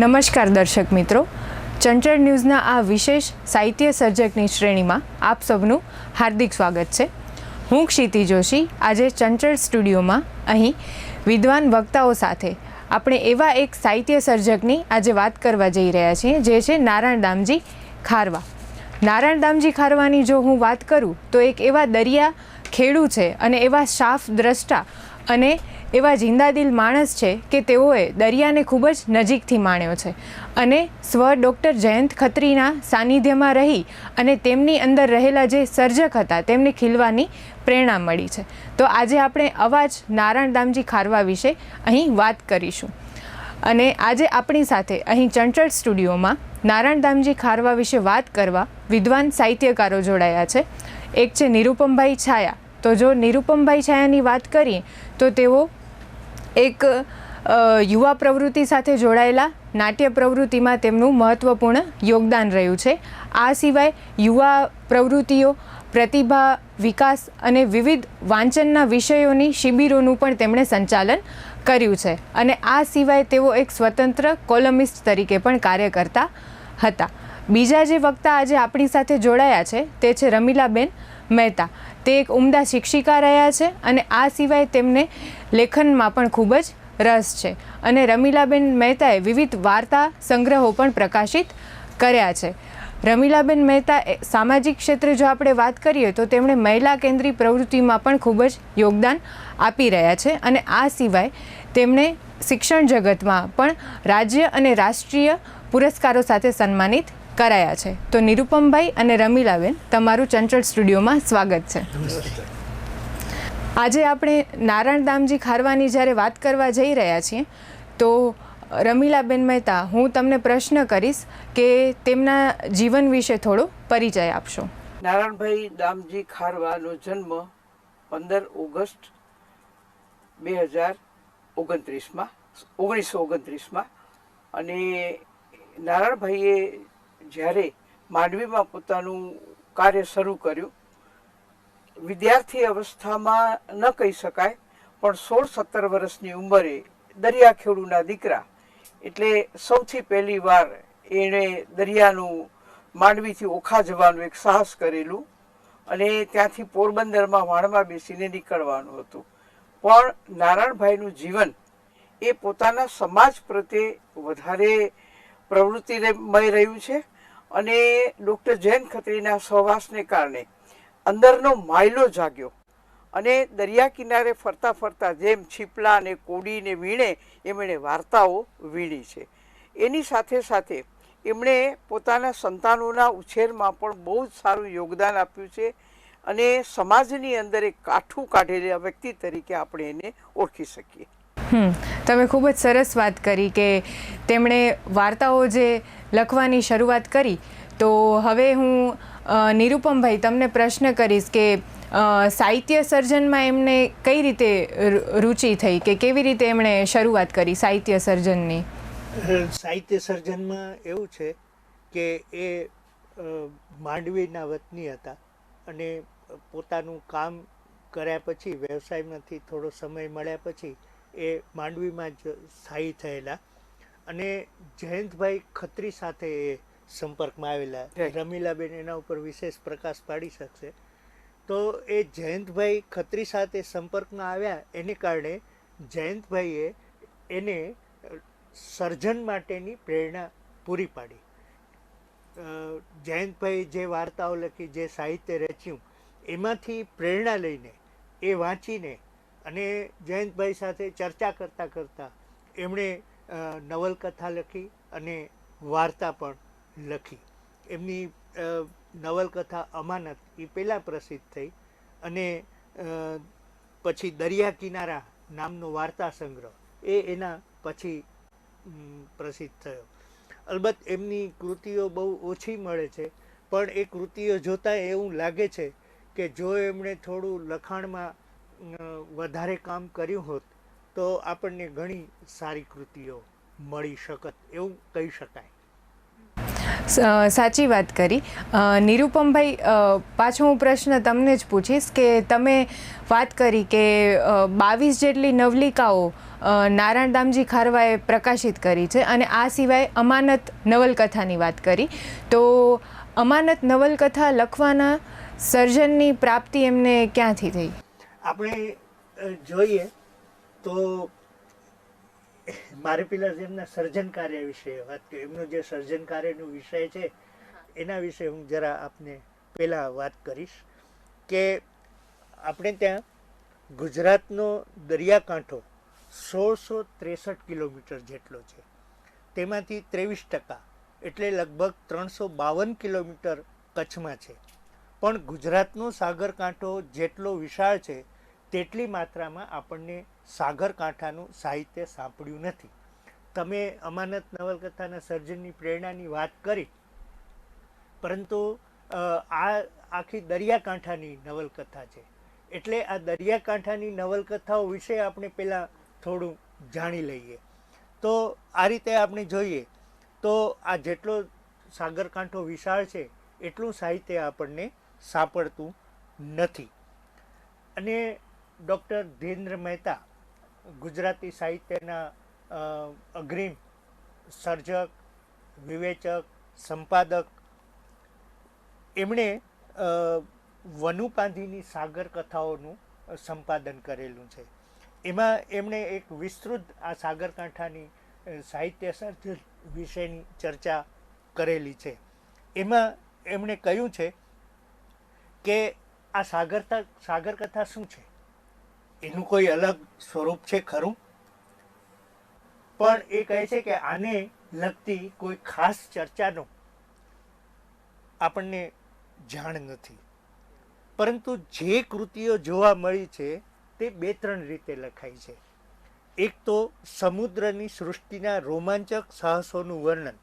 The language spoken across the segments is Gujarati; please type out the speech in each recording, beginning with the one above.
નમસ્કાર દર્શક મિત્રો, ચંચળ ન્યૂઝના આ વિશેષ સાહિત્ય સર્જકની શ્રેણીમાં આપ સૌનું હાર્દિક સ્વાગત છે. હું ક્ષિતિ જોશી આજે ચંચળ સ્ટુડિયોમાં અહીં વિદ્વાન વક્તાઓ સાથે આપણે એવા એક સાહિત્ય સર્જકની આજે વાત કરવા જઈ રહ્યા છીએ જે છે નારાયણ દામજી ખારવા. નારાયણ દામજી ખારવાની જો હું વાત કરું તો એક એવા દરિયા ખેડૂ છે અને એવા સાફ દ્રષ્ટા અને એવા જિંદાદિલ માણસ છે કે તેઓએ દરિયાને ખૂબ જ નજીકથી માણ્યો છે અને ડૉક્ટર જયંત ખત્રીના સાનિધ્યમાં રહી અને તેમની અંદર રહેલા જે સર્જક હતા તેમને ખીલવાની પ્રેરણા મળી છે. તો આજે આપણે અવાજ નારાયણ દામજી ખારવા વિશે અહીં વાત કરીશું અને આજે આપણી સાથે અહીં ચંચળ સ્ટુડિયોમાં નારાયણ દામજી ખારવા વિશે વાત કરવા વિદ્વાન સાહિત્યકારો જોડાયા છે. એક છે નિરુપમભાઈ છાયા. તો જો નિરુપમભાઈ છાયાની વાત કરીએ તો તેઓ એક યુવા પ્રવૃત્તિ સાથે જોડાયેલા નાટ્ય પ્રવૃત્તિમાં તેમનું મહત્ત્વપૂર્ણ યોગદાન રહ્યું છે. આ સિવાય યુવા પ્રવૃત્તિઓ, પ્રતિભા વિકાસ અને વિવિધ વાંચનના વિષયોની શિબિરોનું પણ તેમણે સંચાલન કર્યું છે અને આ સિવાય તેઓ એક સ્વતંત્ર કોલમિસ્ટ તરીકે પણ કાર્ય કરતા હતા. બીજા જે વક્તા આજે આપણી સાથે જોડાયા છે તે છે રમીલાબેન મહેતા. તે એક ઉમદા શિક્ષિકા રહ્યા છે અને આ સિવાય તેમને લેખનમાં પણ ખૂબ જ રસ છે અને રમીલાબેન મહેતાએ વિવિધ વાર્તા સંગ્રહો પણ પ્રકાશિત કર્યા છે. રમીલાબેન મહેતા સામાજિક ક્ષેત્રે જો આપણે વાત કરીએ તો તેમણે મહિલા કેન્દ્રી પ્રવૃત્તિમાં પણ ખૂબ જ યોગદાન આપી રહ્યા છે અને આ સિવાય તેમણે શિક્ષણ જગતમાં પણ રાજ્ય અને રાષ્ટ્રીય પુરસ્કારો સાથે સન્માનિત કરાયા છે. તો નિરુપમભાઈ અને રમીલાબેન, તમારું ચંચળ સ્ટુડિયોમાં સ્વાગત છે. આજે આપણે નારાયણ દામજી ખારવાની જ્યારે વાત કરવા જઈ રહ્યા છીએ તો રમીલાબેન મહેતા, હું તમને પ્રશ્ન કરીશ કે તેમના જીવન વિશે થોડો પરિચય આપશો. નારાયણભાઈ દામજી ખારવાનો જન્મ 15 ઓગસ્ટ 1929માં અને નારાયણભાઈએ જ્યારે માંડવીમાં પોતાનું કાર્ય શરૂ કર્યું, વિદ્યાર્થી અવસ્થામાં ન કહી શકાય પણ 16-17 વર્ષની ઉંમરે દરિયા ખેડૂના દીકરા એટલે સૌથી પહેલી વાર એણે દરિયાનું માંડવીથી ઓખા જવાનું એક સાહસ કરેલું અને ત્યાંથી પોરબંદરમાં વાણમાં બેસીને નીકળવાનું હતું. પણ નારાયણભાઈનું જીવન એ પોતાના સમાજ પ્રત્યે વધારે પ્રવૃત્તિમય રહ્યું છે અને ડૉક્ટર જયંત ખત્રીના સહવાસને કારણે અંદરનો માયલો જાગ્યો અને દરિયા કિનારે ફરતા ફરતા જેમ છીપલા અને કોડીને વીણે એમણે વાર્તાઓ વીણી છે. એની સાથે સાથે એમણે પોતાના સંતાનોના ઉછેરમાં પણ બહુ જ સારું યોગદાન આપ્યું છે અને સમાજની અંદર એક કાઠું કાઢેલા વ્યક્તિ તરીકે આપણે એને ઓળખી શકીએ. તમે ખૂબ જ સરસ વાત કરી કે તેમણે વાર્તાઓ જે લખવાની શરૂઆત કરી. તો હવે હું નિરુપમભાઈ તમને પ્રશ્ન કરીશ કે સાહિત્ય સર્જનમાં એમને કઈ રીતે રુચિ થઈ કે કેવી રીતે એમણે શરૂઆત કરી સાહિત્ય સર્જનની? સાહિત્ય સર્જનમાં એવું છે કે એ માંડવીના વતની હતા અને પોતાનું કામ કર્યા પછી, વ્યવસાયમાંથી થોડો સમય મળ્યા પછી એ માંડવીમાં જ સ્થાયી થયેલા અને જયંતભાઈ ખત્રી સાથે એ સંપર્કમાં આવેલા. રમીલાબેન એના ઉપર વિશેષ પ્રકાશ પાડી શકશે. તો એ જયંતભાઈ ખત્રી સાથે સંપર્કમાં આવ્યા એને કારણે જયંતભાઈએ એને સર્જન માટેની પ્રેરણા પૂરી પાડી. જયંતભાઈ જે વાર્તાઓ લખી, જે સાહિત્ય રચ્યું એમાંથી પ્રેરણા લઈને એ વાંચીને અને જયંતભાઈ સાથે ચર્ચા કરતાં કરતાં એમણે નવલકથા લખી અને વાર્તા પણ લખી. એમની નવલકથા અમાનત એ પહેલાં પ્રસિદ્ધ થઈ અને પછી દરિયા કિનારા નામનો વાર્તા સંગ્રહ એ એના પછી પ્રસિદ્ધ થયો. અલબત્ત એમની કૃતિઓ બહુ ઓછી મળે છે પણ એ કૃતિઓ જોતાં એવું લાગે છે કે જો એમણે થોડું લખાણમાં વધારે કામ કર્યું હોત તો આપણને ઘણી સારી કૃતિઓ મળી શકત એવું કહી શકાય. સાચી વાત કરી. નિરુપમભાઈ, પાછો હું પ્રશ્ન તમને જ પૂછીશ કે તમે વાત કરી કે 22 જેટલી નવલિકાઓ નારાયણદામજી ખારવાએ પ્રકાશિત કરી છે અને આ સિવાય અમાનત નવલકથાની વાત કરી. તો અમાનત નવલકથા લખવાના સર્જનની પ્રાપ્તિ એમને ક્યાંથી થઈ? આપણે જોઈએ તો મારે પેલા એમના સર્જન કાર્ય વિશે વાત કરી. એમનું જે સર્જન કાર્યનો વિષય છે એના વિશે હું જરા આપને પહેલાં વાત કરીશ કે આપણે ત્યાં ગુજરાતનો દરિયાકાંઠો 1663 કિલોમીટર જેટલો છે. તેમાંથી 23% એટલે લગભગ 352 કિલોમીટર કચ્છમાં છે. પણ ગુજરાતનો સાગરકાંઠો જેટલો વિશાળ છે તેટલી માત્રામાં આપણને સાગરકાંઠાનું સાહિત્ય સાંપડ્યું નથી. તમે અમાનત નવલકથાના સર્જનની પ્રેરણાની વાત કરી, પરંતુ આ આખી દરિયાકાંઠાની નવલકથા છે. એટલે આ દરિયાકાંઠાની નવલકથાઓ વિશે આપણે પહેલાં થોડું જાણી લઈએ. તો આ રીતે આપણે જોઈએ તો આ જેટલો સાગરકાંઠો વિશાળ છે એટલું સાહિત્ય આપણને સાંપડતું નથી. અને ડૉક્ટર ધીરેન્દ્ર મહેતા ગુજરાતી સાહિત્યના અગ્રીમ સર્જક, વિવેચક, સંપાદક, એમણે વનુપાંધીની સાગર કથાઓનું સંપાદન કરેલું છે. એમાં એમણે એક વિસ્તૃત આ સાગરકાંઠાની સાહિત્ય સર્જન વિશેની ચર્ચા કરેલી છે. એમાં એમણે કહ્યું છે કે આ સાગરકથા શું છે, એનું કોઈ અલગ સ્વરૂપ છે ખરું, પણ એ કહે છે કે આને લગતી કોઈ ખાસ ચર્ચાનો આપણને જાણ નથી. પરંતુ જે કૃતિઓ જોવા મળી છે તે 2-3 રીતે લખાઈ છે. એક તો સમુદ્રની સૃષ્ટિના રોમાંચક સાહસોનું વર્ણન,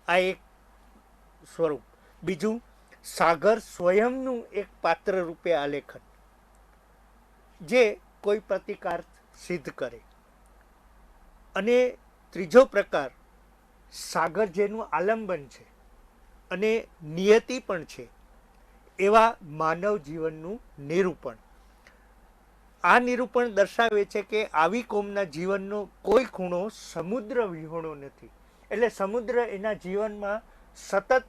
આ એક સ્વરૂપ. બીજું, સાગર સ્વયંનું એક પાત્ર રૂપે આલેખન જે કોઈ પ્રતિકાર સિદ્ધ કરે. અને ત્રીજો પ્રકાર, સાગર જેનું આલંબન છે અને નિયતિ પણ છે એવા માનવ જીવનનું નિરૂપણ. આ નિરૂપણ દર્શાવે છે કે આવી કોમના જીવનનો કોઈ ખૂણો સમુદ્ર વિહોણો નથી. એટલે સમુદ્ર એના જીવનમાં સતત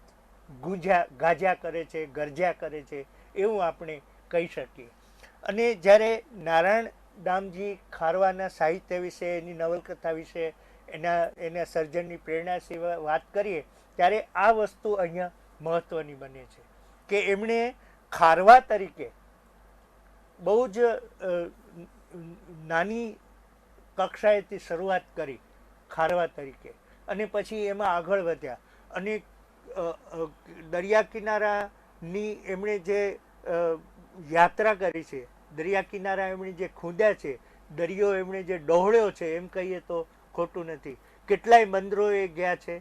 ગાજ્યા કરે છે, ગરજ્યા કરે છે, એવું આપણે કહી શકીએ. અને જ્યારે નારાયણ દામજી ખારવાના સાહિત્ય વિશે, એની નવલકથા વિશે, એના સર્જનની પ્રેરણા સિવાય વાત કરીએ ત્યારે આ વસ્તુ અહીંયા મહત્ત્વની બને છે કે એમણે ખારવા તરીકે બહુ જ નાની કક્ષાએથી શરૂઆત કરી, ખારવા તરીકે, અને પછી એમાં આગળ વધ્યા. અને દરિયા કિનારાની એમણે જે યાત્રા કરી છે, દરિયા કિનારા એમણે જે ખોદ્યા છે, દરિયો એમણે જે ડહોળ્યો છે એમ કહીએ તો ખોટું નથી. કેટલાય બંદરોએ ગયા છે,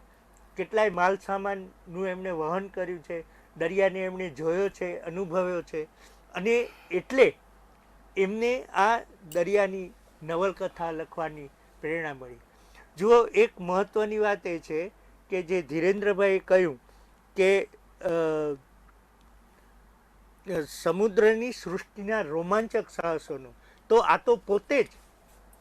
કેટલાય માલ સામાનનું એમણે વહન કર્યું છે, દરિયાને એમણે જોયો છે, અનુભવ્યો છે. અને એટલે એમને આ દરિયાની નવલકથા લખવાની પ્રેરણા મળી. જુઓ, એક મહત્ત્વની વાત એ છે કે જે ધીરેન્દ્રભાઈએ કહ્યું કે સમુદ્રની સૃષ્ટિના રોમાંચક સાહસોનું, તો આ તો પોતે જ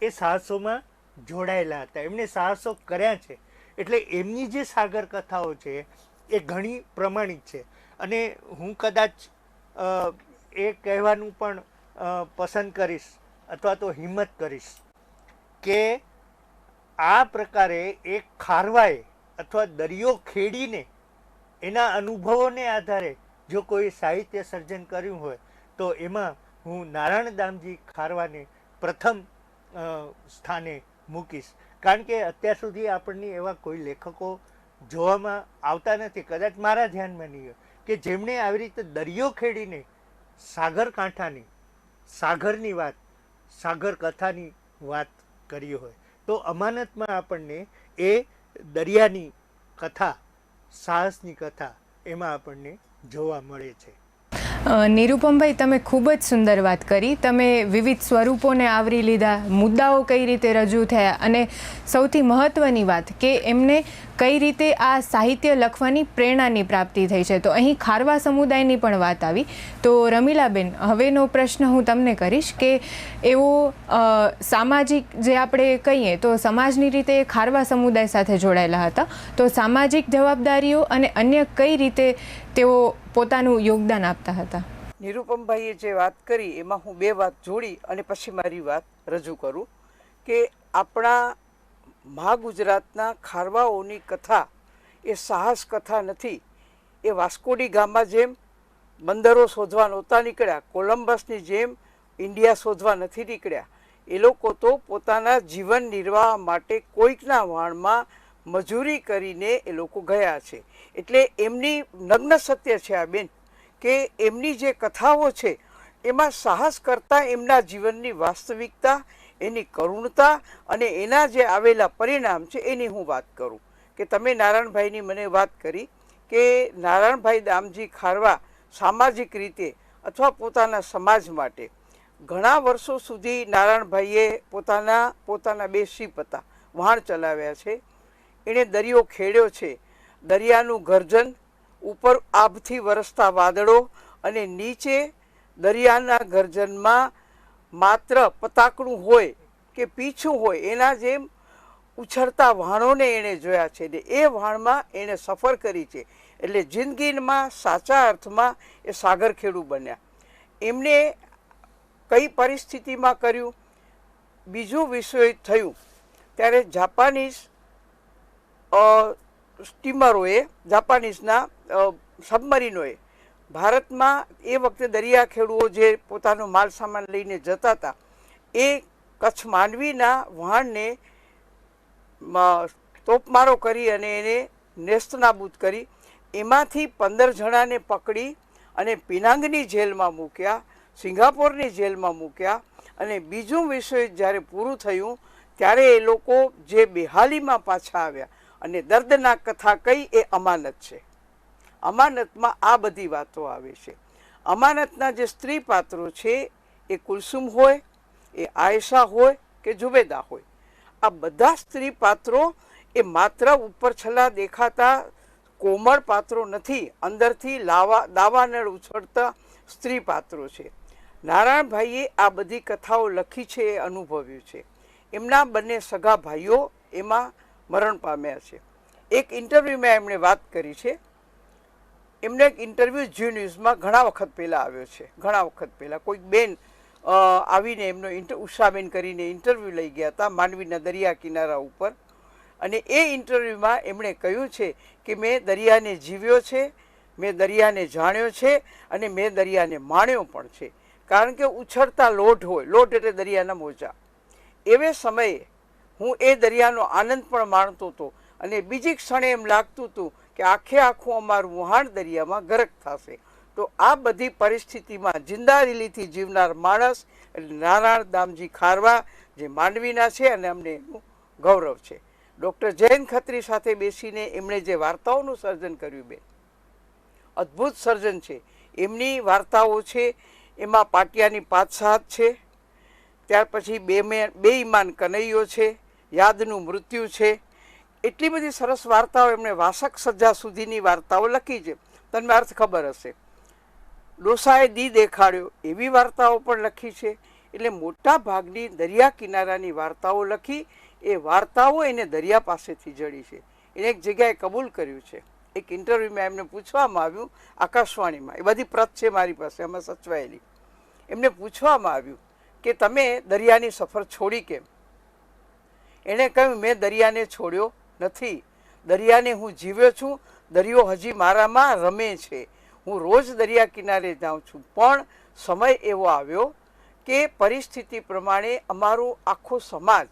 એ સાહસોમાં જોડાયેલા હતા, એમણે સાહસો કર્યા છે. એટલે એમની જે સાગર કથાઓ છે એ ઘણી પ્રમાણિત છે. અને હું કદાચ એ કહેવાનું પણ પસંદ કરીશ અથવા તો હિંમત કરીશ કે આ પ્રકારે એક ખારવાએ અથવા દરિયો ખેડીને એના અનુભવોને આધારે જો કોઈ સાહિત્ય સર્જન કર્યું હોય તો એમાં હું નારાયણ દામજી ખારવાને પ્રથમ સ્થાને મૂકીશ. કારણ કે અત્યાર સુધી આપણને એવા કોઈ લેખકો જોવામાં આવતા નથી, કદાચ મારા ધ્યાનમાં નહીં હોય, કે જેમણે આવી રીતે દરિયો ખેડીને સાગરકાંઠાની, સાગરની વાત, સાગર કથાની વાત કરી હોય. તો અમાનતમાં આપણને એ દરિયાની કથા, સાહસની કથા એમાં આપણને જોવા મળે છે. નિરુપમભાઈ, તમે ખૂબ જ સુંદર વાત કરી. તમે વિવિધ સ્વરૂપોને આવરી લીધા, મુદ્દાઓ કઈ રીતે રજૂ થયા, અને સૌથી મહત્ત્વની વાત કે એમને કઈ રીતે આ સાહિત્ય લખવાની પ્રેરણાની પ્રાપ્તિ થઈ છે. તો અહીં ખારવા સમુદાયની પણ વાત આવી. તો રમીલાબેન, હવેનો પ્રશ્ન હું તમને કરીશ કે એવો સામાજિક જે આપણે કહીએ તો સમાજની રીતે ખારવા સમુદાય સાથે જોડાયેલા હતા, તો સામાજિક જવાબદારીઓ અને અન્ય કઈ રીતે તેઓ પોતાનું યોગદાન આપતા હતા? નિરૂપમભાઈએ જે વાત કરી એમાં હું બે વાત જોડી અને પછી મારી વાત રજૂ કરું કે આપણા મહાગુજરાતના ખારવાઓની કથા એ સાહસ કથા નથી. એ વાસ્કોડી ગામા જેમ બંદરો શોધવા નહોતા નીકળ્યા, કોલંબસની જેમ ઇન્ડિયા શોધવા નથી નીકળ્યા. એ લોકો તો પોતાના જીવન નિર્વાહ માટે કોઈકના વાણમાં મજૂરી કરીને એ લોકો ગયા છે. એટલે એમની નગ્ન સત્ય છે આ બેન કે એમની જે કથાઓ છે એમાં સાહસ કરતાં એમના જીવનની વાસ્તવિકતા, એની કરુણતા અને એના જે આવેલા પરિણામ છે એની હું વાત કરું. કે તમે નારાયણભાઈની મને વાત કરી કે નારાયણભાઈ દામજી ખારવા સામાજિક રીતે અથવા પોતાના સમાજ માટે ઘણા વર્ષો સુધી નારાયણભાઈએ પોતાના બે શિપ હતા, વહાણ ચલાવ્યા છે. એણે દરિયો ખેડ્યો છે. દરિયાનું ગર્જન, ઉપર આભથી વરસતા વાદળો અને નીચે દરિયાના ગર્જનમાં માત્ર પતાકડું હોય કે પીછું હોય એના જેમ ઉછળતા વહાણોને એણે જોયા છે ને એ વહાણમાં એણે સફર કરી છે. એટલે જિંદગીમાં સાચા અર્થમાં એ સાગરખેડુ બન્યા. એમને કઈ પરિસ્થિતિમાં કર્યું? બીજું વિશ્વયુદ્ધ થયું ત્યારે જાપાનીઝ સ્ટીમરોએ, જાપાનીઝના સબમરીનોએ ભારતમાં એ વખતે દરિયાખેડુઓ જે પોતાનો માલ સામાન લઈને જતા હતા એ કચ્છ માંડવીના વહાણને તોપમારો કરી અને એને નેસ્તનાબૂદ કરી. એમાંથી 15 જણાને પકડી અને પિનાંગની જેલમાં મૂક્યા, સિંગાપોરની જેલમાં મૂક્યા. અને બીજું વિશ્વયુદ્ધ જ્યારે પૂરું થયું ત્યારે એ લોકો જે બેહાલીમાં પાછા આવ્યા અને દર્દનાક કથા કઈ એ અમાનત છે. અમાનતમાં આ બધી વાતો આવે છે. અમાનતના જે સ્ત્રી પાત્રો છે એ કુલસુમ હોય, એ આયશા હોય કે જુબેદા હોય, આ બધા સ્ત્રી પાત્રો એ માત્ર ઉપર છલ્લા દેખાતા કોમળ પાત્રો નથી, અંદરથી દાવાનળ ઉછળતા સ્ત્રી પાત્રો છે. નારાયણભાઈએ આ બધી કથાઓ લખી છે, એ અનુભવ્યું છે. એમના બંને સગા ભાઈઓ એમાં મરણ પામ્યા છે. એક ઇન્ટરવ્યૂમાં એમણે વાત કરી છે. એમને એક ઇન્ટરવ્યૂ ઝી ન્યૂઝમાં ઘણા વખત પહેલાં આવ્યો છે. ઘણા વખત પહેલાં કોઈક બેન આવીને એમનો ઉષાબેન કરીને ઇન્ટરવ્યૂ લઈ ગયા હતા માંડવીના દરિયા કિનારા ઉપર. અને એ ઇન્ટરવ્યૂમાં એમણે કહ્યું છે કે મેં દરિયાને જીવ્યો છે, મેં દરિયાને જાણ્યો છે અને મેં દરિયાને માણ્યો પણ છે. કારણ કે ઉછળતા લોટ હોય, લોટ એટલે દરિયાના મોજા, એવે સમયે હું એ દરિયાનો આનંદ પણ માણતો હતો અને બીજી ક્ષણે એમ લાગતું હતું કે આખે આખું અમારું વહાણ દરિયામાં ગરક થશે. તો આ બધી પરિસ્થિતિમાં જિંદાદિલીથી જીવનાર માણસ એટલે નારાયણ દામજી ખારવા જે માંડવીના છે અને અમને એનું ગૌરવ છે. ડૉક્ટર જયંત ખત્રી સાથે બેસીને એમણે જે વાર્તાઓનું સર્જન કર્યું બેન, અદ્ભુત સર્જન છે. એમની વાર્તાઓ છે એમાં પાટિયાની પાછાત છે, ત્યાર પછી બેઈમાન કનૈયો છે, યાદનું મૃત્યુ છે. એટલી બધી સરસ વાર્તાઓ એમણે વાસક સજા સુધીની વાર્તાઓ લખી છે. તમને અર્થ ખબર હશે. ડોસાએ દી દેખાડ્યો એવી વાર્તાઓ પણ લખી છે. એટલે મોટા ભાગની દરિયા કિનારાની વાર્તાઓ લખી. એ વાર્તાઓ એને દરિયા પાસેથી જડી છે. એને એક જગ્યાએ કબૂલ કર્યું છે. એક ઇન્ટરવ્યૂમાં એમને પૂછવામાં આવ્યું, આકાશવાણીમાં, એ બધી પ્રત છે મારી પાસે એમાં સચવાયેલી. એમને પૂછવામાં આવ્યું કે તમે દરિયાની સફર છોડી કેમ? એણે કહ્યું, મેં દરિયાને છોડ્યો નથી, દરિયાને હું જીવ્યો છું, દરિયો હજી મારામાં રમે છે, હું રોજ દરિયા કિનારે જાઉં છું. પણ સમય એવો આવ્યો કે પરિસ્થિતિ પ્રમાણે અમારો આખો સમાજ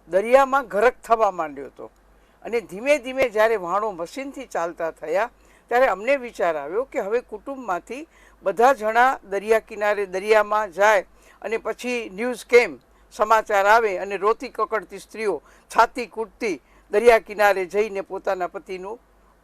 દરિયામાં ગરક થવા માંડ્યો હતો. અને ધીમે ધીમે જ્યારે વહાણો મશીનથી ચાલતા થયા ત્યારે અમને વિચાર આવ્યો કે હવે કુટુંબમાંથી બધા જણા દરિયા કિનારે દરિયામાં જાય અને પછી ન્યૂઝ કેમ, સમાચાર આવે અને રોતી કકડતી સ્ત્રીઓ છાતી કૂટતી દરિયા કિનારે જઈને પોતાના પતિનું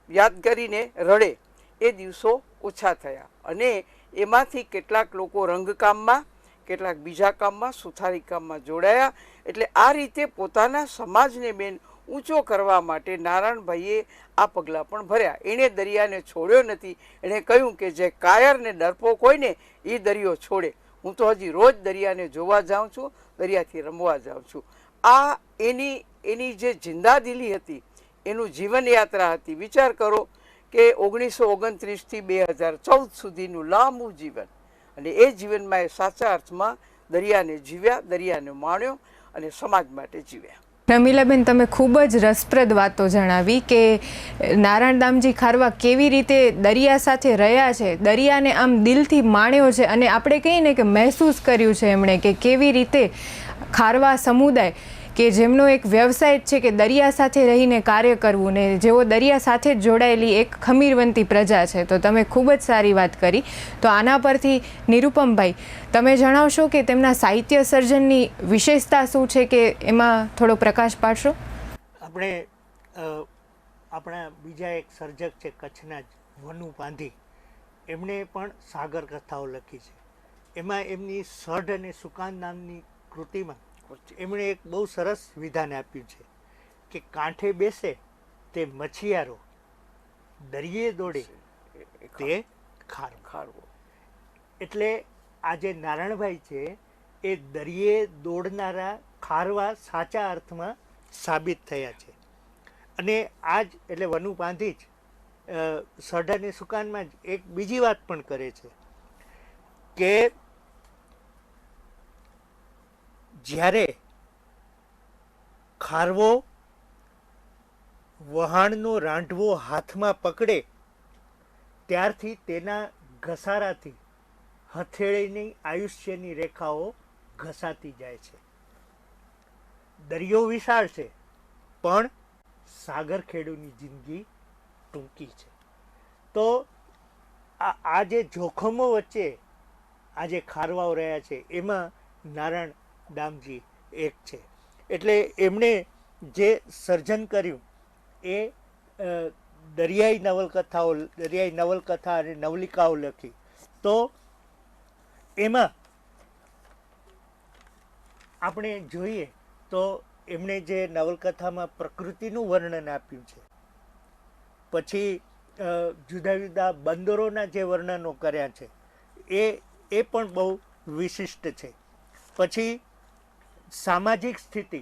યાદ કરીને રડે. એ દિવસો ઓછા થયા અને એમાંથી કેટલાક લોકો રંગકામમાં, કેટલાક બીજા કામમાં, સુથારી કામમાં જોડાયા. એટલે આ રીતે પોતાના સમાજને બેન ઊંચો કરવા માટે નારાયણભાઈએ આ પગલાં પણ ભર્યા. એણે દરિયાને છોડ્યો નથી. એણે કહ્યું કે જે કાયર ને ડરપોક હોય ને એ દરિયો છોડે. હું તો હજી રોજ દરિયાને જોવા જાઉં છું, દરિયાથી રમવા જાઉં છું. આ એની જે જિંદાદિલી હતી, એનું જીવનયાત્રા હતી. વિચાર કરો કે 1929થી 2014 સુધીનું લાંબુ જીવન, અને એ જીવનમાં એ સાચા અર્થમાં દરિયાને જીવ્યા, દરિયાને માણ્યો અને સમાજ માટે જીવ્યા. રમીલાબેન, તમે ખૂબ જ રસપ્રદ વાતો જણાવી કે નારાયણ દામજી ખારવા કેવી રીતે દરિયા સાથે રહ્યા છે, દરિયાને આમ દિલથી માણ્યો છે, અને આપણે કહીએ ને કે મહેસૂસ કર્યું છે એમણે કે કેવી રીતે ખારવા સમુદાય કે જેમનો એક વ્યવસાય છે કે દરિયા સાથે રહીને કાર્ય કરવું, ને જેઓ દરિયા સાથે જ જોડાયેલી એક ખમીરવંતી પ્રજા છે. તો તમે ખૂબ જ સારી વાત કરી. તો આના પરથી નિરુપમભાઈ, તમે જણાવશો કે તેમના સાહિત્ય સર્જનની વિશેષતા શું છે, કે એમાં થોડો પ્રકાશ પાડશો? આપણે આપણા બીજા એક સર્જક છે કચ્છના જ વનુ પાંધી, એમણે પણ સાગર કથાઓ લખી છે. એમાં એમની સઢ અને સુકાન નામની કૃતિમાં એમણે એક બહુ સરસ વિધાન આપ્યું છે કે કાંઠે બેસે તે મછિયારો, દરિયે દોડે તે ખારવો. એટલે આ જે નારાયણભાઈ છે એ દરિયે દોડનારા ખારવા સાચા અર્થમાં સાબિત થયા છે. અને આ જ એટલે વનુ પાંધી જ સઢ અને સુકાનમાં જ એક બીજી વાત પણ કરે છે કે જ્યારે ખારવો વહાણનો રાંઢવો હાથમાં પકડે ત્યારથી તેના ઘસારાથી હથેળીની આયુષ્યની રેખાઓ ઘસાતી જાય છે. દરિયો વિશાળ છે પણ સાગર ખેડૂની જિંદગી ટૂંકી છે. તો આ જે જોખમો વચ્ચે આ જે ખારવાઓ રહ્યા છે એમાં નારાયણ દામજી એક છે. એટલે એમણે જે સર્જન કર્યું એ દરિયાઈ નવલકથા અને નવલિકાઓ લખી. તો એમાં આપણે જોઈએ તો એમણે જે નવલકથામાં પ્રકૃતિનું વર્ણન આપ્યું છે, પછી જુદા જુદા બંદરોના જે વર્ણનો કર્યા છે એ પણ બહુ વિશિષ્ટ છે. પછી સામાજિક સ્થિતિ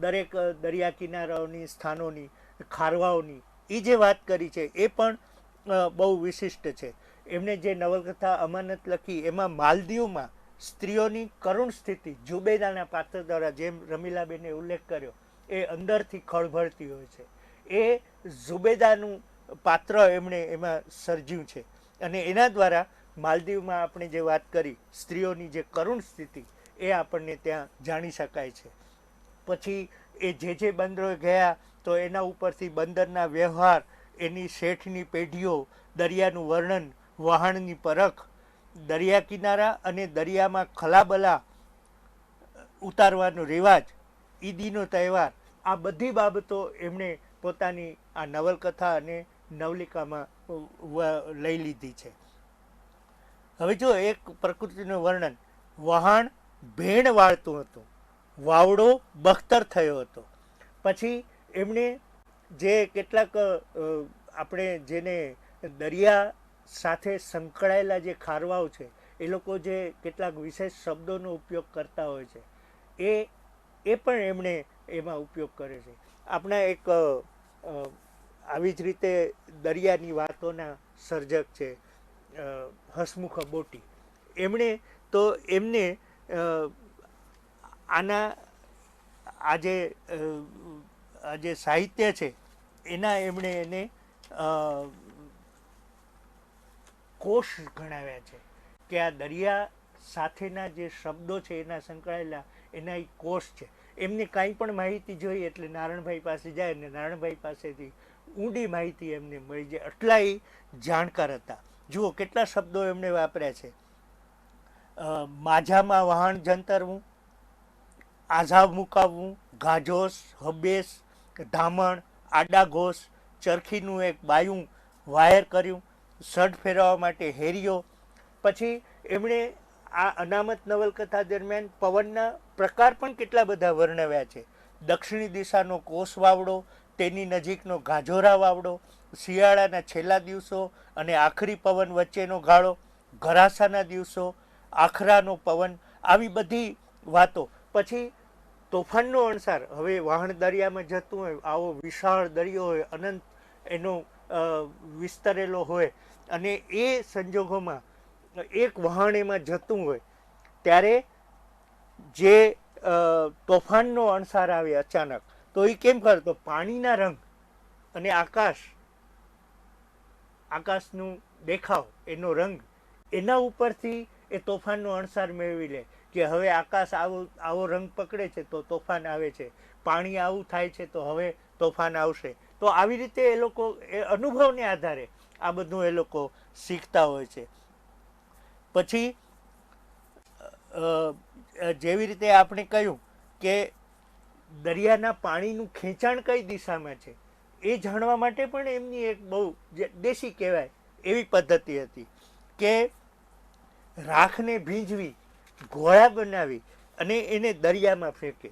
દરેક દરિયા કિનારાઓની સ્થાનોની ખારવાઓની એ જે વાત કરી છે એ પણ બહુ વિશિષ્ટ છે. એમણે જે નવલકથા અમાનત લખી એમાં માલદીવમાં સ્ત્રીઓની કરુણ સ્થિતિ ઝુબેદાના પાત્ર દ્વારા, જેમ રમીલાબેને ઉલ્લેખ કર્યો, એ અંદરથી ખળભળતી હોય છે. એ ઝુબેદાનું પાત્ર એમણે એમાં સર્જ્યું છે અને એના દ્વારા માલદીવમાં આપણે જે વાત કરી સ્ત્રીઓની જે કરુણ સ્થિતિ એ આપણને ત્યાં જાણી શકાય છે. પછી એ જે બંદરોએ ગયા તો એના ઉપરથી બંદરના વ્યવહાર, એની શેઠની પેઢીઓ, દરિયાનું વર્ણન, વહાણની પરખ, દરિયા કિનારા અને દરિયામાં ખલાબલા ઉતારવાનો રિવાજ, ઈદીનો તહેવાર, આ બધી બાબતો એમણે પોતાની આ નવલકથા અને નવલિકામાં લઈ લીધી છે. હવે જો એક પ્રકૃતિનું વર્ણન, વહાણ ભેણ વાળતું હતું, વાવડો બખ્તર થયો હતો. પછી એમણે જે કેટલાક આપણે જેને દરિયા સાથે સંકળાયેલા જે ખારવાઓ છે એ લોકો જે કેટલાક વિશેષ શબ્દોનો ઉપયોગ કરતા હોય છે એ પણ એમણે એમાં ઉપયોગ કરે છે. આપણા એક આવી જ રીતે દરિયાની વાતોના સર્જક છે હસમુખ બોટી. એમણે તો એમને આ જે સાહિત્ય છે એના એમણે એને કોષ ગણાવ્યા છે કે આ દરિયા સાથેના જે શબ્દો છે એના સંકળાયેલા એના એક કોષ છે. એમને કાંઈ પણ માહિતી જોઈએ એટલે નારાયણભાઈ પાસે જાય અને નારાયણભાઈ પાસેથી ઊંડી માહિતી એમને મળી જાય. આટલા એ જાણકાર હતા. જુઓ કેટલા શબ્દો એમણે વાપર્યા છે. માઝામાં વહાણ જંતરવું, આઝાવ મુકાવવું, ગાજોસ, હબેસ, ધામણ, આડા ઘોસ, ચરખીનું એક બાયું વાયર કર્યું, સઢ ફેરવવા માટે હેરિયો. પછી એમણે આ અનામત નવલકથા દરમિયાન પવનના પ્રકાર પણ કેટલા બધા વર્ણવ્યા છે. દક્ષિણી દિશાનો કોસ વાવડો, તેની નજીકનો ગાજોરા વાવડો, શિયાળાના છેલ્લા દિવસો અને આખરી પવન વચ્ચેનો ગાળો, ઘરાસાના દિવસો, આખરાનો પવન, આવી બધી વાતો. પછી તોફાનનો અણસાર, હવે વહાણ દરિયામાં જતું હોય, આવો વિશાળ દરિયો હોય, અનંત એનો વિસ્તરેલો હોય, અને એ સંજોગોમાં એક વહાણ એમાં જતું હોય ત્યારે જે તોફાનનો અણસાર આવે અચાનક, તો એ કેમ કરતો, પાણીના રંગ અને આકાશનું દેખાવ, એનો રંગ, એના ઉપરથી એ તોફાનનો અણસાર મેળવી લે કે હવે આકાશ આવો રંગ પકડે છે તો તોફાન આવે છે, પાણી આવું થાય છે તો હવે તોફાન આવશે. તો આવી રીતે એ લોકો એ અનુભવને આધારે આ બધું એ લોકો શીખતા હોય છે. પછી જેવી રીતે આપણે કહ્યું કે દરિયાના પાણીનું ખેંચાણ કઈ દિશામાં છે એ જાણવા માટે પણ એમની એક બહુ દેશી કહેવાય એવી પદ્ધતિ હતી કે રાખને ભીંજવી, ગોળા બનાવી અને એને દરિયામાં ફેંકે.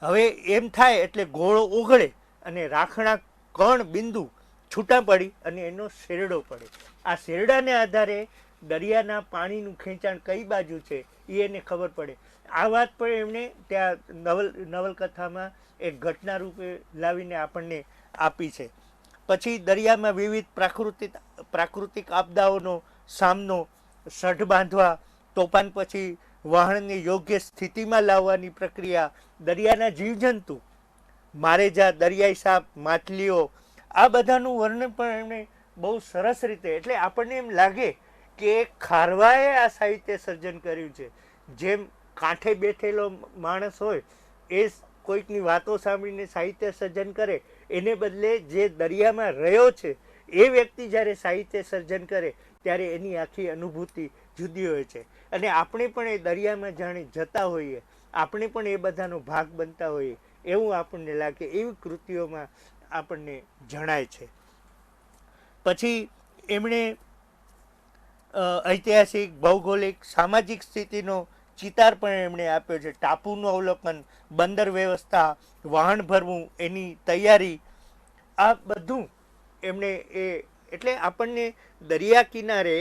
હવે એમ થાય એટલે ગોળો ઓગળે અને રાખના કણ બિંદુ છૂટા પડી અને એનો શેરડો પડે. આ શેરડાને આધારે દરિયાના પાણીનું ખેંચાણ કઈ બાજુ છે એ એને ખબર પડે. આ વાત પણ એમણે ત્યાં નવલકથામાં એક ઘટના રૂપે લાવીને આપણને આપી છે. પછી દરિયામાં વિવિધ પ્રાકૃતિક આપદાઓનો સામનો, સઢ બાંધવા, તોફાન પછી વહાણને યોગ્ય સ્થિતિમાં લાવવાની પ્રક્રિયા, દરિયાના જીવજંતુ, મારેજા, દરિયાઈ સાપ, માછલીઓ, આ બધાનું વર્ણન પણ એમણે બહુ સરસ રીતે, એટલે આપણને એમ લાગે કે ખારવાએ આ સાહિત્ય સર્જન કર્યું છે. જેમ કાંઠે બેઠેલો માણસ હોય એ કોઈકની વાતો સાંભળીને સાહિત્ય સર્જન કરે, એને બદલે જે દરિયામાં રહ્યો છે એ વ્યક્તિ જ્યારે સાહિત્ય સર્જન કરે ત્યારે એની આખી અનુભૂતિ જુદી હોય છે. અને આપણે પણ એ દરિયામાં જાણે જતા હોઈએ, આપણે પણ એ બધાનો ભાગ બનતા હોઈએ એવું આપણને લાગે, એવી કૃતિઓમાં આપણને જણાય છે. પછી એમણે ઐતિહાસિક, ભૌગોલિક, સામાજિક સ્થિતિનો ચિતાર પણ એમણે આપ્યો છે. ટાપુનું અવલોકન, બંદર વ્યવસ્થા, વહાણ ભરવું, એની તૈયારી, આ બધું એમણે એટલે આપણને દરિયા કિનારે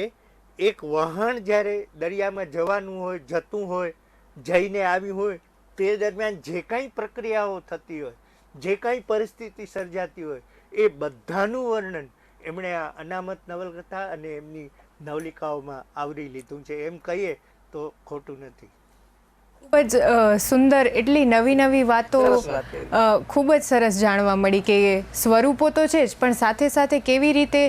એક વહાણ જ્યારે દરિયામાં જવાનું હોય, જતું હોય, જઈને આવ્યું હોય, તે દરમિયાન જે કાંઈ પ્રક્રિયાઓ થતી હોય, જે કાંઈ પરિસ્થિતિ સર્જાતી હોય, એ બધાનું વર્ણન એમણે આ અનામત નવલકથા અને એમની નવલિકાઓમાં આવરી લીધું છે. એમ કહીએ તો ખોટું નથી. ખૂબ જ સુંદર, એટલી નવી નવી વાતો ખૂબ જ સરસ જાણવા મળી કે સ્વરૂપો તો છે જ, પણ સાથે સાથે કેવી રીતે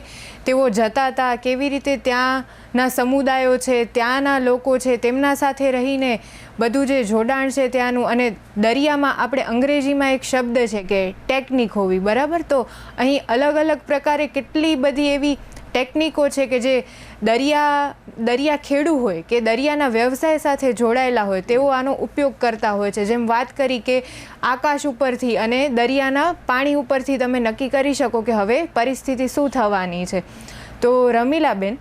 તેઓ જતા હતા, કેવી રીતે ત્યાંના સમુદાયો છે, ત્યાંના લોકો છે, તેમના સાથે રહીને બધું જે જોડાણ છે ત્યાંનું. અને દરિયામાં આપણે અંગ્રેજીમાં એક શબ્દ છે કે ટેકનિક હોવી, બરાબર? તો અહીં અલગ અલગ પ્રકારે કેટલી બધી એવી ટેકનિકો છે કે જે દરિયા ખેડૂ હોય કે દરિયાના વ્યવસાય સાથે જોડાયેલા હોય તેઓ આનો ઉપયોગ કરતા હોય છે. જેમ વાત કરી કે આકાશ ઉપરથી અને દરિયાના પાણી ઉપરથી તમે નક્કી કરી શકો કે હવે પરિસ્થિતિ શું થવાની છે. તો રમીલાબેન,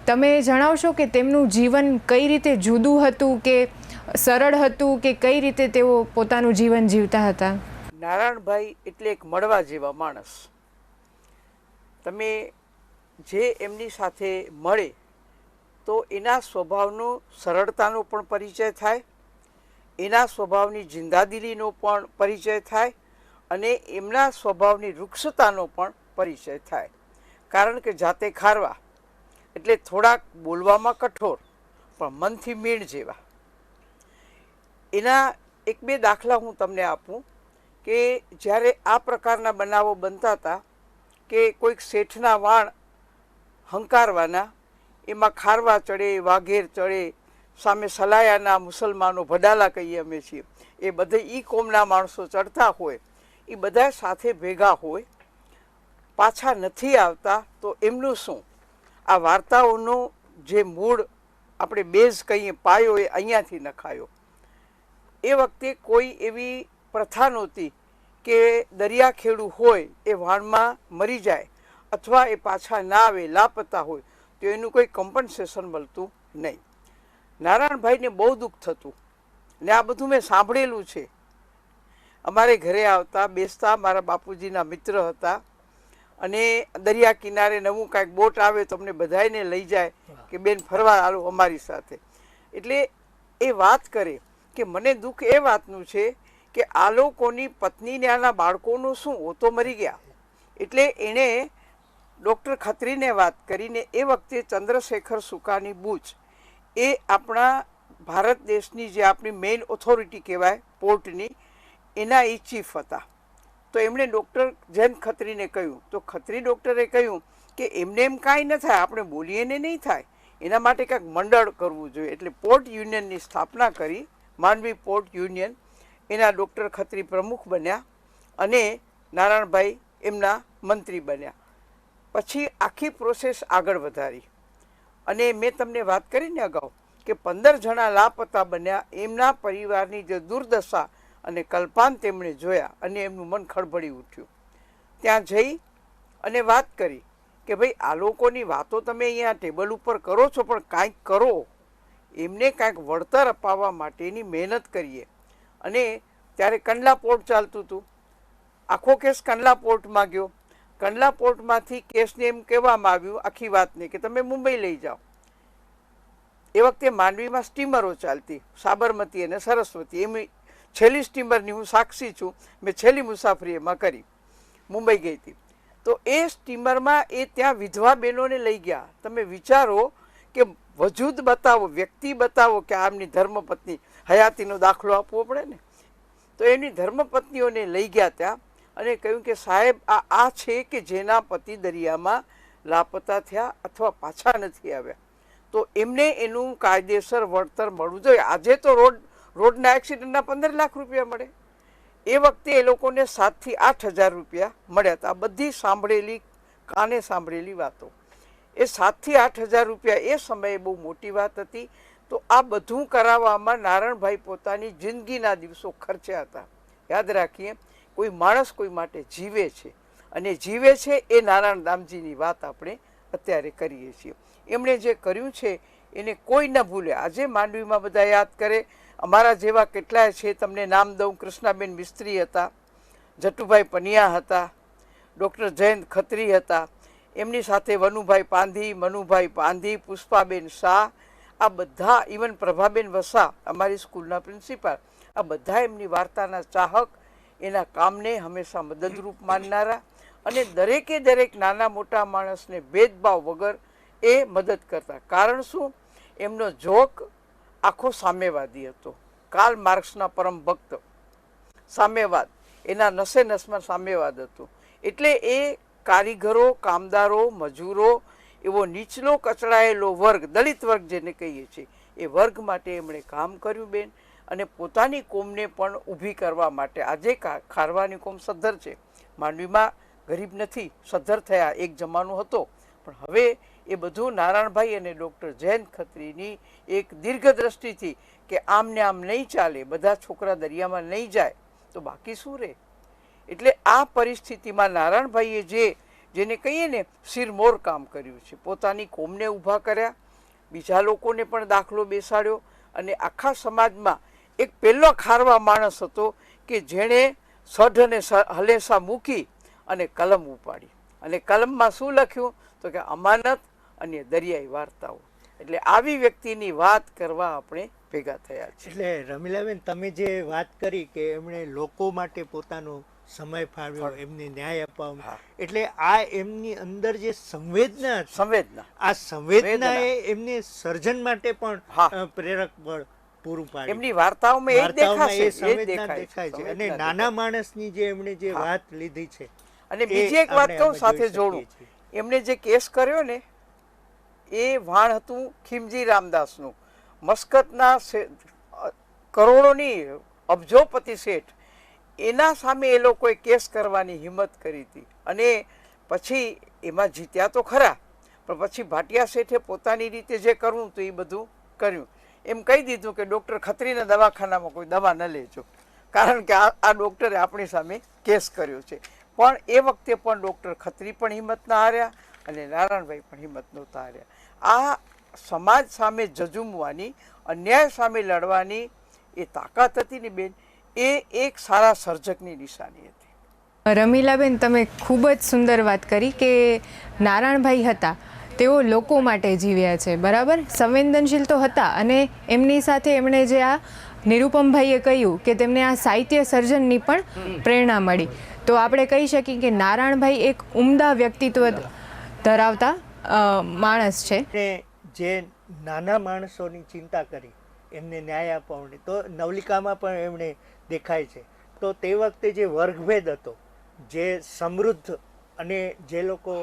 તમે જણાવશો કે તેમનું જીવન કઈ રીતે જુદું હતું, કે સરળ હતું, કે કઈ રીતે તેઓ પોતાનું જીવન જીવતા હતા? નારાયણભાઈ એટલે એક મળવા જેવા માણસ. તમે જે એમની સાથે મળે તો એના સ્વભાવનો સરળતાનો પણ પરિચય થાય, એના સ્વભાવની જિંદાદિલીનો પણ પરિચય થાય, અને એમના સ્વભાવની વૃક્ષતાનો પણ પરિચય થાય. કારણ કે જાતે ખારવા એટલે થોડાક બોલવામાં કઠોર પણ મનથી મીણ જેવા. એના એક બે દાખલા હું તમને આપું કે જ્યારે આ પ્રકારના બનાવો બનતા હતા કે કોઈક શેઠના વાણ હંકારવાના, એમાં ખારવા ચડે, વાઘેર ચડે, સામે સલાયાના મુસલમાનો, ભડાલા કહીએ અમે છીએ, એ બધે ઈ કોમના માણસો ચડતા હોય, એ બધા સાથે ભેગા હોય, પાછા નથી આવતા. તો એમનું શું? આ વાર્તાઓનો જે મૂળ આપણે બેઝ કહીએ, પાયો, એ અહીંયાથી નખાયો. એ વખતે કોઈ એવી પ્રથા નહોતી કે દરિયાખેડૂ હોય એ વાણમાં મરી જાય અથવા એ પાછા ના આવે, લાપતા હોય તો એનું કોઈ કમ્પન્સેશન મળતું નહીં. નારાયણભાઈને બહુ દુઃખ થતું, ને આ બધું મેં સાંભળેલું છે અમારે ઘરે આવતા બેસતા, મારા બાપુજીના મિત્ર હતા, અને દરિયા કિનારે નવું કાંઈક બોટ આવે તો અમને બધાને લઈ જાય કે બેન ફરવા આવો અમારી સાથે. એટલે એ વાત કરે કે મને દુઃખ એ વાતનું છે કે આ લોકોની પત્નીને આના બાળકોનું શું, ઓ તો મરી ગયા. એટલે એણે ડૉક્ટર ખત્રીને વાત કરીને એ વખતે ચંદ્રશેખર સુકાની બુચ એ આપણા ભારત દેશની જે આપણી મેઇન ઓથોરિટી કહેવાય પોર્ટની, એના એ ચીફ હતા. તો એમણે ડૉક્ટર જયંત ખત્રીને કહ્યું, તો ખત્રી ડૉક્ટરે કહ્યું કે એમને એમ કાંઈ ન થાય, આપણે બોલીએ ને નહીં થાય, એના માટે કાંઈક મંડળ કરવું જોઈએ. એટલે પોર્ટ યુનિયનની સ્થાપના કરી, માંડવી પોર્ટ યુનિયન. એના ડૉક્ટર ખત્રી પ્રમુખ બન્યા અને નારાયણભાઈ એમના મંત્રી બન્યા. પછી આખી પ્રોસેસ આગળ વધારી અને મેં તમને વાત કરીને અગાઉ કે 15 જણા લાપતા બન્યા. એમના પરિવારની જે દુર્દશા અને કલ્પાંત તેમણે જોયા અને એમનું મન ખળભળી ઉઠ્યું. ત્યાં જઈ અને વાત કરી કે ભાઈ આ લોકોની વાતો તમે અહીંયા ટેબલ ઉપર કરો છો, પણ કાંઈક કરો, એમને કાંઈક વળતર અપાવવા માટેની મહેનત કરીએ. અને ત્યારે કંડલા પોર્ટ ચાલતું હતું, આખો કેસ કંડલા પોર્ટમાં ગયો. કંડલા પોર્ટમાંથી કેસને એમ કહેવામાં આવ્યું આખી વાતને કે તમે મુંબઈ લઈ જાઓ. એ વખતે માંડવીમાં સ્ટીમરો ચાલતી, સાબરમતી અને સરસ્વતી. એમ છેલ્લી સ્ટીમરની હું સાક્ષી છું, મેં છેલ્લી મુસાફરી એમાં કરી, મુંબઈ ગઈ હતી. તો એ સ્ટીમરમાં એ ત્યાં વિધવા બહેનોને લઈ ગયા. તમે વિચારો કે વજૂદ બતાવો, વ્યક્તિ બતાવો કે આમની ધર્મપત્ની, હયાતીનો દાખલો આપવો પડે ને. તો એમની ધર્મપત્નીઓને લઈ ગયા ત્યાં અને કહ્યું કે સાહેબ આ છે કે જેના પતિ દરિયામાં લાપતા થયા અથવા પાછા નથી આવ્યા, તો એમને એનું કાયદેસર વળતર મળવું જોઈએ. આજે તો રોડના એક્સિડન્ટના 15 લાખ રૂપિયા મળે, એ વખતે એ લોકોને 7,000 થી 8,000 રૂપિયા મળ્યા હતા. આ બધી સાંભળેલી, કાને સાંભળેલી વાતો. એ 7,000 થી 8,000 રૂપિયા એ સમયે બહુ મોટી વાત હતી. તો આ બધું કરાવવામાં નારાયણભાઈ પોતાની જિંદગીના દિવસો ખર્ચ્યા હતા. યાદ રાખીએ, કોઈ માણસ કોઈ માટે જીવે છે અને જીવે છે એ નારાયણ દામજીની વાત આપણે અત્યારે કરીએ છીએ. એમણે જે કર્યું છે એને કોઈ ન ભૂલે. આજે માંડવીમાં બધા યાદ કરે. અમારા જેવા કેટલાય છે, તમને નામ દઉં, કૃષ્ણાબેન મિસ્ત્રી હતા, જટુભાઈ પનિયા હતા, ડૉક્ટર જયંત ખત્રી હતા, એમની સાથે વનુભાઈ પાંધી, મનુભાઈ પાંધી, પુષ્પાબેન શાહ, આ બધા, ઇવન પ્રભાબેન વસા અમારી સ્કૂલના પ્રિન્સિપાલ, આ બધા એમની વાર્તાના ચાહક, એના કામને હંમેશા મદદરૂપ માનનારા અને દરેકે દરેક નાના મોટા માણસને ભેદભાવ વગર એ મદદ કરતા. કારણ શું? એમનો જોક આખો સામ્યવાદી હતો. કાર્લ માર્ક્સના પરમ ભક્ત, સામ્યવાદ, એના નસે નસમાં સામ્યવાદ હતો. એટલે એ કારીગરો, કામદારો, મજૂરો, એવો નીચલો કચડાયેલો વર્ગ, દલિત વર્ગ જેને કહીએ છીએ, એ વર્ગ માટે એમણે કામ કર્યું બેન. અને પોતાની કોમને પણ ઊભી કરવા માટે. આજે ખારવાની કોમ સદ્ધર છે, માંડવીમાં ગરીબ નથી, સદ્ધર થયા, એક જમાનો હતો. પણ હવે એ બધું નારાયણભાઈ અને ડૉક્ટર જયંત ખત્રીની એક દીર્ઘદ્રષ્ટિથી કે આમને આમ નહીં ચાલે, બધા છોકરા દરિયામાં નહીં જાય તો બાકી શું રહે. એટલે આ પરિસ્થિતિમાં નારાયણભાઈએ જેને કહીએ ને શિરમોર કામ કર્યું છે, પોતાની કોમને ઊભા કર્યા, બીજા લોકોને પણ દાખલો બેસાડ્યો અને આખા સમાજમાં એક પહેલો ખારવા માણસ હતો કે જેણે સઢ અને હલેસા મૂકી અને કલમ ઉપાડી. અને કલમમાં શું લખ્યું? તો કે અમાનત અને દરિયાઈ વાર્તાઓ. એટલે આવી વ્યક્તિની વાત કરવા આપણે ભેગા થયા છે. એટલે રમીલાબેન, તમે જે વાત કરી કે એમણે લોકો માટે પોતાનો સમય ફાળવ્યો, એમને ન્યાય અપાવ્યો, એટલે આ એમની અંદર જે સંવેદના, આ સંવેદના એ એમને સર્જન માટે પણ પ્રેરક બળ પૂરું પાડ્યું. એમની વાર્તાઓમાં એ દેખાય છે. અને નાના માણસની જે એમણે જે વાત લીધી છે. અને બીજી એક વાત કહું સાથે જોડું, એમણે જે કેસ કર્યો ને એ વાણ હતું ખીમજી રામદાસનું. મસ્કતના કરોડોની અબજોપતિ શેઠ, એના સામે એ લોકોએ કેસ કરવાની હિંમત કરી હતી. અને પછી એમાં જીત્યા તો ખરા, પણ પછી ભાટિયા શેઠે પોતાની રીતે જે કરવું તો એ બધું કર્યું. એમ કહી દીધું કે ડૉક્ટર ખત્રીના દવાખાનામાં કોઈ દવા ન લેજો, કારણ કે આ ડૉક્ટરે આપણી સામે કેસ કર્યો છે. પણ એ વખતે પણ ડૉક્ટર ખત્રી પણ હિંમત ના હાર્યા અને નારાયણભાઈ પણ હિંમત નહોતા હાર્યા. આ સમાજ સામે ઝઝૂમવાની, અન્યાય સામે લડવાની એ તાકાત હતી ને બેન, એ એક સારા સર્જકની નિશાની હતી. રમીલાબેન, તમે ખૂબ જ સુંદર વાત કરી કે નારાયણભાઈ હતા તેઓ લોકો માટે જીવ્યા છે, બરાબર? સંવેદનશીલ તો હતા અને એમની સાથે એમણે જે આ નિરૂપમભાઈએ કહ્યું કે તેમને આ સાહિત્ય સર્જનની પણ પ્રેરણા મળી. તો આપણે કહી શકીએ કે નારાયણભાઈ એક ઉમદા વ્યક્તિત્વ ધરાવતા માણસ છે. ને જે નાના માણસોની ચિંતા કરી એમને ન્યાય અપાવવાની, તો નવલિકામાં પણ એમણે દેખાય છે. તો તે વખતે જે વર્ગભેદ હતો, જે સમૃદ્ધ અને જે લોકો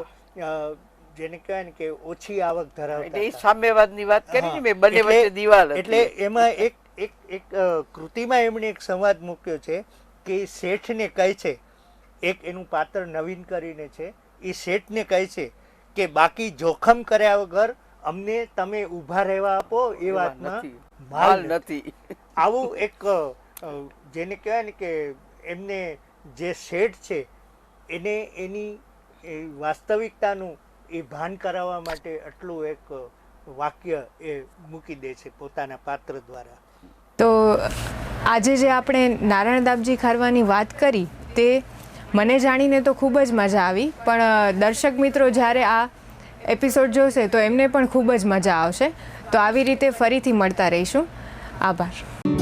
જેને કહેવાય ને કે ઓછી આવક ધરાવતા એ સામ્યવાદની વાત કરી ને મેં, બંને વચ્ચે દિવાલ હતી. એટલે એમાં એક કૃતિમાં એમણે એક સંવાદ મૂક્યો છે કે શેઠને કહે છે, એક એનું પાત્ર નવીન કરીને છે, એ શેઠને કહે છે કે બાકી જોખમ કર્યા વગર અમને તમે ઊભા રહેવા આપો એ વાતમાં માલ નથી. આવું એક જેને કહેવાય ને કે એમને જે શેઠ છે એને એની વાસ્તવિકતાનું એ ભાન કરાવવા માટે આટલું એક વાક્ય એ મૂકી દે છે પોતાના પાત્ર દ્વારા. તો આજે જે આપણે નારાયણ દાબજી ખારવાની વાત કરી તે મને જાણીને તો ખૂબ જ મજા આવી, પણ દર્શક મિત્રો જ્યારે આ એપિસોડ જોશે તો એમને પણ ખૂબ જ મજા આવશે. તો આવી રીતે ફરીથી મળતા રહીશું. આભાર.